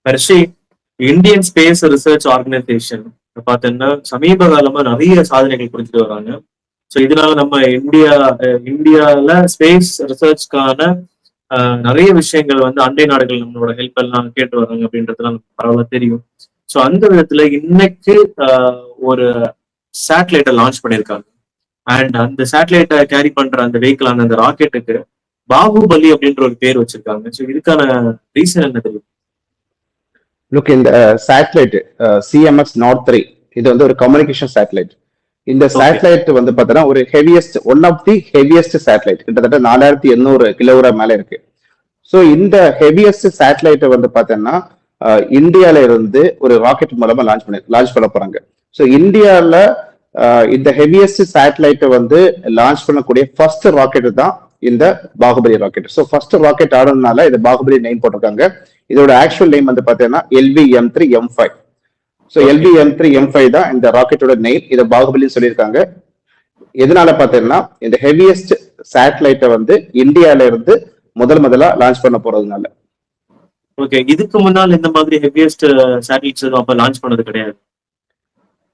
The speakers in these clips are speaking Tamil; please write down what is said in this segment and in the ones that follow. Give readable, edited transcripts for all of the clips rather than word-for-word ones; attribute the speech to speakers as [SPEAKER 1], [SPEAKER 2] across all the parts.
[SPEAKER 1] ஹர்ஷி, இந்தியன் ஸ்பேஸ் ரிசர்ச் ஆர்கனைசேஷன் பார்த்தீங்கன்னா சமீப காலமா நிறைய சாதனைகள் புரிஞ்சுட்டு வராங்க. ஸோ இதனால நம்ம இந்தியால ஸ்பேஸ் ரிசர்ச்க்கான நிறைய விஷயங்கள் வந்து அண்டை நாடுகள் நம்மளோட ஹெல்ப் எல்லாம் கேட்டு வராங்க அப்படின்றதுலாம் நமக்கு பரவாயில்ல தெரியும். ஸோ அந்த விதத்துல இன்னைக்கு ஒரு சேட்டலைட்டை லான்ச் பண்ணியிருக்காங்க. அண்ட் அந்த சேட்டலைட்டை கேரி பண்ற அந்த வெஹிக்கிளான அந்த ராக்கெட்டுக்கு பாகுபலி அப்படின்ற ஒரு பேர் வச்சிருக்காங்க. ஸோ இதுக்கான ரீசன் என்ன தெரியும்?
[SPEAKER 2] லுக், இந்த சேட்டலைட் சிஎம்எஸ் நாட் 3 இது வந்து ஒரு கம்யூனிகேஷன் சேட்டலைட். இந்த சேட்டலைட் வந்து பாத்தீங்கன்னா ஒரு heaviest, one of the heaviest satellite, கிட்டத்தட்ட 4800 கிலோகிராம் மேல இருக்கு. ஸோ இந்த ஹெவியஸ்ட் சேட்டலைட்டை வந்து பாத்தீங்கன்னா இந்தியால இருந்து ஒரு ராக்கெட் மூலமா லான்ச் பண்ண போறாங்க. ஸோ இந்தியால இந்த ஹெவியஸ்ட் சேட்டலைட்டை வந்து லான்ச் பண்ணக்கூடிய ஃபர்ஸ்ட் ராக்கெட் தான் இந்த Baahubali rocket. So first rocket ஆடுறதுனால இது பாகுபலி நேம் போட்டிருக்காங்க. இதோட ஆக்சுவல் நேம் வந்து பாத்தீங்கன்னா LVM-3M5. ஸோ LVM-3M5 தான் இந்த ராக்கெட்டோட நேம். இதை பாகுபலின்னு சொல்லியிருக்காங்க. எதனால பாத்தீங்கன்னா இந்த ஹெவியஸ்ட் சேட்டலைட்டை வந்து இந்தியால இருந்து முதலா லான்ச் பண்ண போறதுனால.
[SPEAKER 1] ஓகே, இதுக்கு முன்னால் இந்த மாதிரி ஹெவியஸ்ட் சேட்டலைட்ஸ் அப்ப லான்ச் பண்ணது கிடையாது.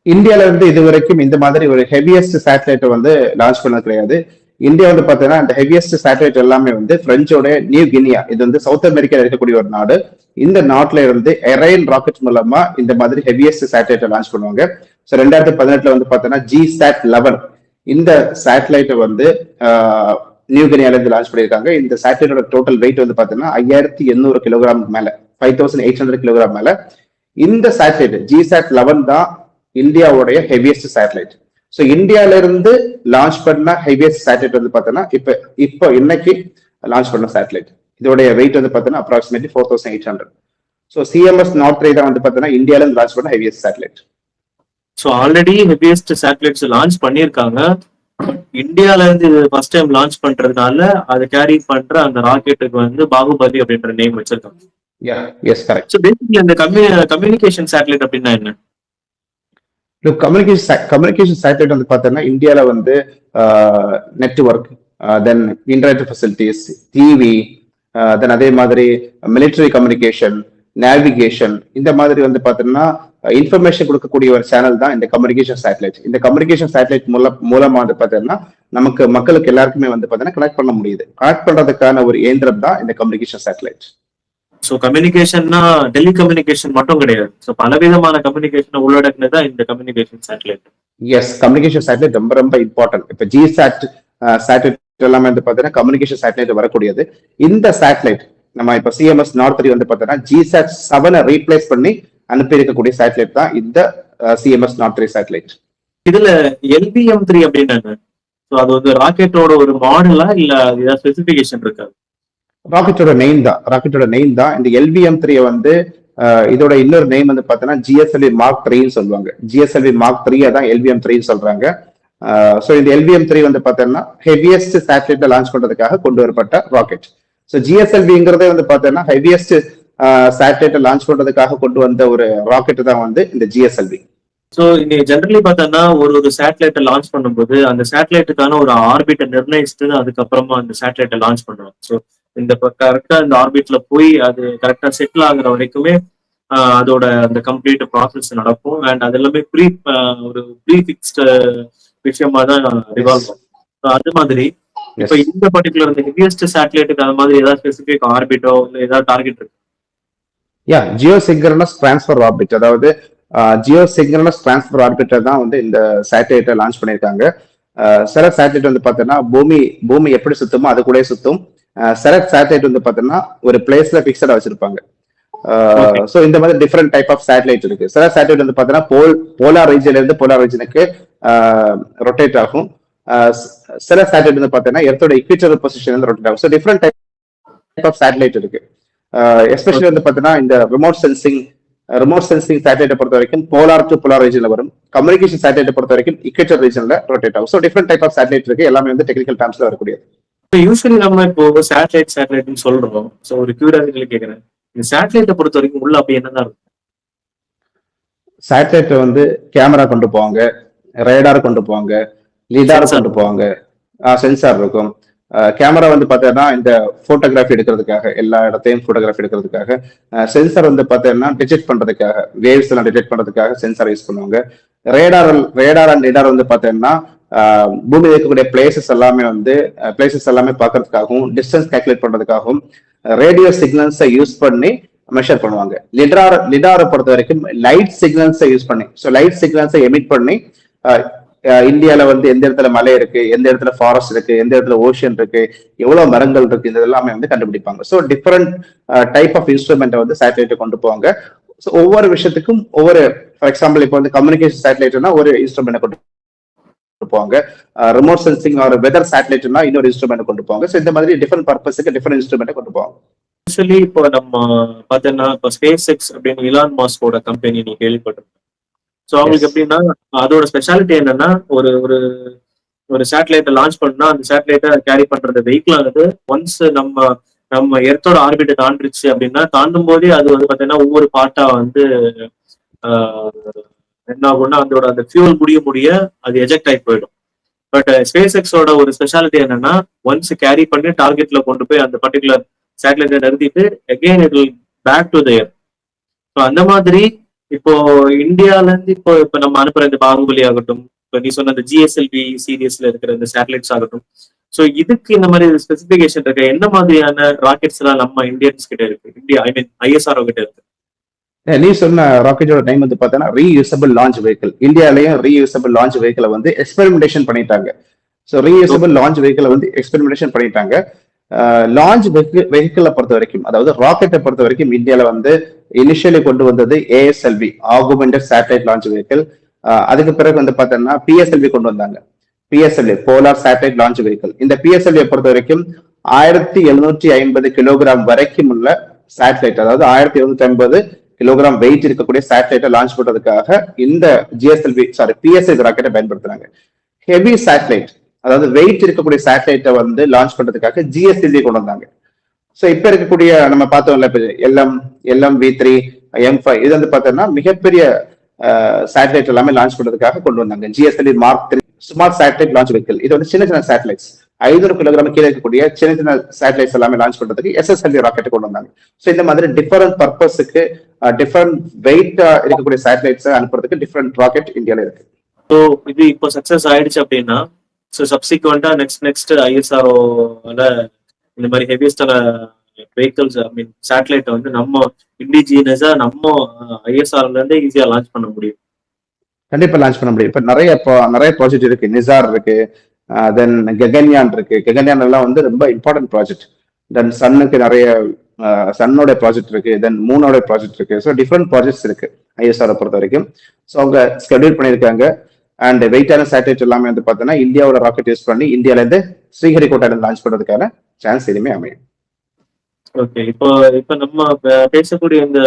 [SPEAKER 2] இந்தியால இருந்து இது வரைக்கும் இந்த மாதிரி ஒரு ஹெவியஸ்ட் சேட்டலைட்டை வந்து லான்ச் பண்ணது கிடையாது. இந்தியா வந்து பாத்தீங்கன்னா இந்த ஹெவியஸ்ட் சேட்டலைட் எல்லாமே வந்து பிரெஞ்சோட நியூ கினியா, இது வந்து சவுத் அமெரிக்கால இருக்கக்கூடிய ஒரு நாடு. இந்த நாட்டுல இருந்து எரைன் ராக்கெட் மூலமா இந்த மாதிரி ஹெவியஸ்ட் சேட்டலைட்டை லான்ச் பண்ணுவாங்க. ஸோ 2018 வந்து பாத்தீங்கன்னா GSAT-11 இந்த சேட்டலைட்டை வந்து நியூ கினியால இருந்து லான்ச் பண்ணியிருக்காங்க. இந்த சேட்டலைட்டோட டோட்டல் வெயிட் வந்து பாத்தீங்கன்னா 5800 கிலோகிராம் மேல, 5800 கிலோகிராம் மேல. இந்த சேட்டலைட் GSAT-11 தான் இந்தியாவுடைய ஹெவியஸ்ட் சேட்டலைட். ஸோ இந்தியால இருந்து லான்ச் பண்ண ஹெவியஸ்ட் சேட்டலைட் வந்து பாத்தீங்கன்னா இப்போ இன்னைக்கு லான்ச் பண்ண சேட்டலைட். இதோடைய வெயிட் வந்து பாத்தீங்கன்னா அப்ராக்சிமேட்லி 4800. ஸோ CMS நாட் 3 தான் வந்து பாத்தீங்கன்னா இந்தியால இருந்து லான்ச் பண்ண heaviest satellite.
[SPEAKER 1] So already heaviest satellites launch பண்ணியிருக்காங்க. இந்தியால இருந்து இது ஃபர்ஸ்ட் டைம் லான்ச் பண்றதுனால அதை கேரி பண்ற அந்த ராக்கெட்டுக்கு வந்து பாகுபலி அப்படின்ற நேம் வச்சிருக்காங்க.
[SPEAKER 2] கரெக்ட்.
[SPEAKER 1] ஸோ பேசிக்கலி அந்த கம்யூனிகேஷன் சேட்டலைட் அப்படின்னா என்ன?
[SPEAKER 2] கம்யூனிகேஷன் சேட்டலைட் வந்து பாத்தீங்கன்னா இந்தியால வந்து நெட்வொர்க், தென் இன்டர்நெட் ஃபெசிலிட்டிஸ், டிவி, தென் அதே மாதிரி மிலிட்டரி கம்யூனிகேஷன், நேவிகேஷன், இந்த மாதிரி வந்து பாத்தீங்கன்னா இன்ஃபர்மேஷன் கொடுக்கக்கூடிய ஒரு சேனல் தான் இந்த கம்யூனிகேஷன் சேட்டலைட். இந்த கம்யூனிகேஷன் சேட்டலைட் மூலமா வந்து பாத்தீங்கன்னா நமக்கு மக்களுக்கு எல்லாருக்குமே வந்து பாத்தீங்கன்னா கனெக்ட் பண்ண முடியுது. கனெக்ட் பண்றதுக்கான ஒரு இயந்திரம் தான் இந்த கம்யூனிகேஷன் சேட்டலைட்.
[SPEAKER 1] ஸோ கம்யூனிகேஷன்னா டெலிகம்யூனிகேஷன் மட்டும் கிடையாது. ஸோ பலவிதமான கம்யூனிகேஷன் உள்ளடக்குனதா இந்த கம்யூனிகேஷன் சேட்டலைட்.
[SPEAKER 2] கம்யூனிகேஷன் சேட்டலைட் ரொம்ப ரொம்ப இம்பார்ட்டன்ட். இப்போ GSAT சேட்டலைட் எல்லாமே வந்து பாத்தீங்கன்னா கம்யூனிகேஷன் சேட்டலைட் வரக்கூடியது. இந்த சேட்டலைட் நம்ம இப்போ CMS நாட் 3 வந்து பாத்தீங்கன்னா GSAT-7 ரீப்ளேஸ் பண்ணி அனுப்பி இருக்கக்கூடிய சேட்டலைட் தான் இந்த CMS நாட் 3 சேட்டலைட்.
[SPEAKER 1] இதுல LVM-3 அப்படின்னாங்க. ஸோ அது வந்து ராக்கெட்டோட ஒரு மாடலா இல்ல ஏதாவது ஸ்பெசிபிகேஷன் இருக்கா?
[SPEAKER 2] ராக்கெட்டோட நெய்ம் தான். இந்த LVM-3 வந்து இதோட இன்னொரு நேம் வந்து பாத்தீங்கன்னா GSLV Mark 3 சொல்லுவாங்க. GSLV Mark 3 தான் LVM-3 சொல்றாங்க. ஸோ இந்த LVM-3 வந்து பாத்தீங்கன்னா ஹெவியஸ்ட் சேட்டலைட்டை லான்ச் பண்றதுக்காக கொண்டு வரப்பட்ட ராக்கெட். ஸோ GSLVங்கிறதே வந்து பாத்தீங்கன்னா ஹெவியஸ்ட் சேட்டலைட்டை லான்ச் பண்றதுக்காக கொண்டு வந்த ஒரு ராக்கெட் தான் வந்து இந்த GSLV.
[SPEAKER 1] ஸோ இங்க ஜென்ரலி பார்த்தோம்னா ஒரு சேட்டலைட்டை லான்ச் பண்ணும்போது அந்த சேட்டலைட்டுக்கான ஒரு ஆர்பிட்டை நிர்ணயிச்சுட்டு அதுக்கப்புறமா அந்த சேட்டலைட்டை லான்ச் பண்ணுவாங்க. ஸோ இந்த கரெக்டா இந்த ஆர்பிட்ல போய் அது கரெக்டா செட்டில் ஆகுற வரைக்குமே அதோட அந்த கம்ப்ளீட் ப்ராசஸ் நடக்கும். அண்ட் அது எல்லாமே ஒரு ப்ரீ ஃபிக்ஸ்டு விஷயமா தான் ரிவால்வ் ஆகும். அது மாதிரி இப்போ இந்த பர்டிகுலர் இந்த ஹெவியஸ்ட் சேட்டலைட்டுக்கு அது மாதிரி ஏதாவது ஸ்பெசிபிக் ஆர்பிட்டோ இல்லை ஏதாவது டார்கெட் இருக்கு?
[SPEAKER 2] ஜியோசிங்க்ரனஸ் டிரான்ஸ்ஃபர் ஆர்பிட், அதாவது ஜியோசிங்க்ரனஸ் டிரான்ஸ்ஃபர் ஆர்பிட்டை தான் வந்து இந்த சேட்டலைட்டை லான்ச் பண்ணியிருக்காங்க. சில சேட்டலைட் வந்து பார்த்தீங்கன்னா பூமி எப்படி சுத்துமோ அது கூட சுத்தும். சில சேட்டலைட் வந்து பார்த்தீங்கன்னா ஒரு பிளேஸ்ல பிக்சடா வச்சிருப்பாங்க. ஸோ இந்த மாதிரி டிஃப்ரெண்ட் டைப் ஆஃப் சேட்டலைட் இருக்கு. சில சேட்டலைட் வந்து பார்த்தீங்கன்னா போலார் ரீஜன்ல இருந்து போலார் ரீஜனுக்கு ரொட்டேட் ஆகும். சில சேட்டலைட் வந்து பார்த்தீங்கன்னா எர்த்தோட இக்விட்டோரியல் பொசிஷன் வந்து ரொட்டேட் ஆகும். So different type of satellite இருக்கு. எஸ்பெஷலி வந்து பார்த்தீங்கன்னா இந்த ரிமோட் சென்சிங் சேட்டலைட்டை பொறுத்த வரைக்கும் போலார் டு போலார் ரீஜன்ல வரும். கம்யூனிகேஷன் சேட்டலைட்டை பொறுத்த வரைக்கும் இக்வேட்டர் ரீஜன்ல ரொட்டேட் ஆகும். So different type of satellite இருக்கு. எல்லாமே வந்து டெக்னிக்கல் டேர்ம்ஸ்ல வரக்கூடியது.
[SPEAKER 1] யூஸ்வலி நம்ம இப்போ சேட்டலைட்னு சொல்றோம். ஸோ ஒரு கியூரியாசிட்டியில கேட்கிறேன், இந்த சேட்டலைட்டை பொறுத்த வரைக்கும் உள்ள அப்படி என்னதான் இருக்கும்?
[SPEAKER 2] சேட்டலைட் வந்து கேமரா கொண்டு போவாங்க, ரேடார் கொண்டு போவாங்க, லீடார் கொண்டு போவாங்க, சென்சார் இருக்கும். கேமரா வந்து பார்த்தீங்கன்னா இந்த போட்டோகிராஃபி எடுக்கிறதுக்காக, எல்லா இடத்தையும் போட்டோகிராஃபி எடுக்கிறதுக்காக. சென்சார் வந்து பார்த்தீங்கன்னா டிடெக்ட் பண்றதுக்காக, வேவ்ஸ் எல்லாம் டிடெக்ட் பண்றதுக்காக சென்சார் யூஸ் பண்ணுவாங்க. ரேடார் அண்ட் லிடார் வந்து பார்த்தீங்கன்னா பூமியில் இருக்கக்கூடிய பிளேசஸ் எல்லாமே பார்க்கறதுக்காகவும், டிஸ்டன்ஸ் கால்குலேட் பண்றதுக்காகவும் ரேடியோ சிக்னல்ஸை யூஸ் பண்ணி மெஷர் பண்ணுவாங்க. லிடாரை பொறுத்த வரைக்கும் லைட் சிக்னல்ஸை யூஸ் பண்ணி, ஸோ லைட் சிக்னல்ஸை எமிட் பண்ணி இந்தியால வந்து எந்த இடத்துல மலை இருக்கு, எந்த இடத்துல ஃபாரஸ்ட் இருக்கு, எந்த இடத்துல ஓஷன் இருக்கு, எவ்வளவு மரங்கள் இருக்கு, இது எல்லாமே வந்து கண்டுபிடிப்பாங்க. ஸோ டிஃபரெண்ட் டைப் ஆஃப் இன்ஸ்ட்ருமெண்ட்டை வந்து சேட்டலைட்டை கொண்டு போவாங்க. ஸோ ஒவ்வொரு விஷயத்துக்கும் ஃபார் எக்ஸாம்பிள் இப்போ வந்து கம்யூனிகேஷன் சேட்டலைட்னா ஒரு இன்ஸ்ட்ருமெண்ட் கொண்டு போவாங்க. ரிமோட் சென்சிங் ஒரு வெதர் சேட்டலைட்னா இன்னொரு இன்ஸ்ட்ருமெண்ட் கொண்டு போவாங்க. ஸோ இந்த மாதிரி டிஃபரெண்ட் பர்பஸுக்கு டிஃபரெண்ட் இன்ஸ்ட்ருமெண்ட் கொண்டு போவாங்க.
[SPEAKER 1] ஆக்சுவலி இப்போ நம்ம பார்த்தோம்னா இப்போ ஸ்பேஸ் எக்ஸ் அப்படின்னு இலான் மாஸ்கோட கம்பெனி நீ கேள்விப்பட்டிருக்கேன். ஸோ அவங்களுக்கு எப்படின்னா அதோட ஸ்பெஷாலிட்டி என்னன்னா ஒரு ஒரு ஒரு சேட்டலைட்டை லான்ச் பண்ணா அந்த சேட்டலைட்டை கேரி பண்ற வெஹிக்கிள் ஆனது ஒன்ஸ் நம்ம எர்த்தோட ஆர்பிட்டை தாண்டிருச்சு அப்படின்னா தாண்டும் போதே அது வந்து பார்த்தீங்கன்னா ஒவ்வொரு பார்ட்டா வந்து என்ன ஆகும்னா அதோட அந்த ஃபியூல் முடிய அது எஜெக்ட் ஆகி போயிடும். பட் ஸ்பேஸ் எக்ஸோட ஒரு ஸ்பெஷாலிட்டி என்னன்னா ஒன்ஸ் கேரி பண்ணி டார்கெட்ல கொண்டு போய் அந்த பர்டிகுலர் சேட்டலைட்டை நிறுத்திட்டு again it will back to there. So அந்த மாதிரி இப்போ இந்தியால இருந்து இப்போ நம்ம அனுப்புற இந்த பாகுபலி ஆகட்டும், இப்போ நீ சொன்ன இந்த ஜிஎஸ்எல்வி சீரியஸ்ல இருக்கிற இந்த சேட்டலைட்ஸ் ஆகட்டும், ஸோ இதுக்கு இந்த மாதிரி ஸ்பெசிபிகேஷன் இருக்கு. என்ன மாதிரியான ராக்கெட்ஸ் எல்லாம் நம்ம இந்தியன்ஸ் கிட்ட இருக்கு, ஐஎஸ்ஆர்ஓ கிட்ட இருக்கு?
[SPEAKER 2] நீ சொன்ன ராக்கெட்டோட டைம் வந்து பார்த்தீங்கன்னா ரீயூசபிள் லான்ச் வெஹிக்கிள். இந்தியாலயும் ரீயூசபிள் லான்ச் வெஹிக்கிளை வந்து எக்ஸ்பெரிமெண்டேஷன் பண்ணிட்டாங்க. ஸோ ரீயூசபிள் லான்ச் வெஹிக்கிளை வந்து எக்ஸ்பெரிமெண்டேஷன் பண்ணிட்டாங்க. லான்ச் வெஹிக்கிளை பொறுத்த வரைக்கும், அதாவது ராக்கெட்டை பொறுத்த வரைக்கும் இந்தியாவில் வந்து இனிஷியலி கொண்டு வந்தது ASLV, augmented satellite launch vehicle. அதுக்கு பிறகு வந்து பார்த்தோம்னா பிஎஸ்எல்வி கொண்டு வந்தாங்க. PSLV polar satellite launch vehicle. இந்த பிஎஸ்எல்வியை பொறுத்த வரைக்கும் 1750 கிலோகிராம் வரைக்கும் உள்ள சேட்டலைட், அதாவது 1750 கிலோகிராம் வெயிட் இருக்கக்கூடிய சேட்டலைட்டை லான்ச் பண்றதுக்காக இந்த பிஎஸ்எல்வி ராக்கெட்டை பயன்படுத்துறாங்க. ஹெவி சேட்டலைட், அதாவது வெயிட் இருக்கக்கூடிய சேட்டலைட்டை வந்து லான்ச் பண்றதுக்காக ஜிஎஸ்எல்வி கொண்டு வந்தாங்க. ஸோ இப்ப இருக்கக்கூடிய நம்ம பார்த்தோம்ல LM-V3, M5, இது வந்து பார்த்தோம்னா மிகப்பெரிய சேட்டலைட் எல்லாமே லான்ச் பண்றதுக்காக கொண்டு வந்தாங்க. GSLV Mark 3 smart satellite launch vehicle. இது வந்து சின்ன சேட்டலைட்ஸ் 500 கிலோகிராம் கீழே இருக்கக்கூடிய சின்ன சேட்டலைட்ஸ் எல்லாமே லான்ச் பண்றதுக்கு எஸ்எஸ்எல்வி ராக்கெட் கொண்டு வந்தாங்க. ஸோ இந்த மாதிரி டிஃபரெண்ட் பர்பஸுக்கு டிஃபரெண்ட் வெயிட்டா இருக்கக்கூடிய சேட்டலைட்ஸ் அனுப்புறதுக்கு டிஃபரெண்ட் ராக்கெட் இந்தியால இருக்கு.
[SPEAKER 1] ஸோ இது இப்போ சக்சஸ் ஆயிடுச்சு அப்படின்னா ஸோ சப்சிக்வெண்டா நெக்ஸ்ட் ஐஎஸ்ஆர்ஓல இந்த மாதிரி ஹெவியஸ்டான வெஹிக்கிள்ஸ் சேட்டலைட்டை வந்து நம்ம இண்டிஜினியஸா நம்ம ஐஎஸ்ஆர்ல இருந்து ஈஸியா லான்ச் பண்ண முடியும்.
[SPEAKER 2] கண்டிப்பா லான்ச் பண்ண முடியும். இப்ப நிறைய ப்ராஜெக்ட் இருக்கு. நிசார் இருக்கு, தென் ககன்யான் இருக்கு. ககன்யான் எல்லாம் வந்து ரொம்ப இம்பார்ட்டன்ட் ப்ராஜெக்ட். தென் சன்னுக்கு நிறைய சன்னோட ப்ராஜெக்ட் இருக்கு, தென் மூனோட ப்ராஜெக்ட் இருக்கு. ஸோ டிஃப்ரெண்ட் ப்ராஜெக்ட்ஸ் இருக்கு ஐஎஸ்ஆரை பொறுத்த வரைக்கும். ஸோ அவங்க ஸ்கெடியூல் பண்ணியிருக்காங்க. அண்ட் வெயிட்டான சேட்டலைட் எல்லாமே வந்து பார்த்தீங்கன்னா இந்தியாவோட ராக்கெட் யூஸ் பண்ணி இந்தியால இருந்து ஸ்ரீஹரிகோட்டால லான்ச் பண்றதுக்கான சான்ஸ் இனிமே அமையும்.
[SPEAKER 1] ஓகே, இப்போ நம்ம பேசக்கூடிய இந்த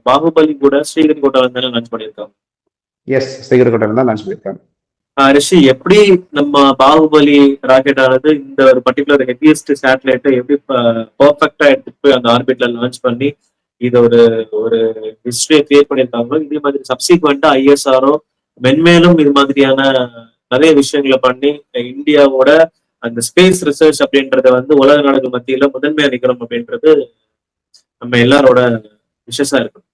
[SPEAKER 1] பாகுபலி கூட ஸ்ரீஹரிகோட்டால இருந்தாலும் லான்ச் பண்ணியிருக்காங்க.
[SPEAKER 2] எஸ், ஸ்ரீஹரிகோட்டால தான் லான்ச் பண்ணியிருக்காங்க.
[SPEAKER 1] ரிஷி, எப்படி நம்ம பாகுபலி ராக்கெட் ஆனது இந்த ஒரு பர்டிகுலர் ஹெவியஸ்ட் சேட்டலைட்டை எப்படி பர்ஃபெக்டா எடுத்துட்டு போய் அந்த ஆர்பிட்ல லான்ச் பண்ணி இதை ஒரு ஹிஸ்டரியை கிரியேட் பண்ணியிருக்காங்களோ, இதே மாதிரி சப்சிக்வெண்டா ஐஎஸ்ஆர்ஓ மென்மேலும் இது மாதிரியான நிறைய விஷயங்களை பண்ணி இந்தியாவோட அந்த ஸ்பேஸ் ரிசர்ச் அப்படின்றத வந்து உலக நாடுகள் மத்தியில முதன்மையா நிக்கணும் அப்படின்றது நம்ம எல்லாரோட விஷயமா இருக்கும்.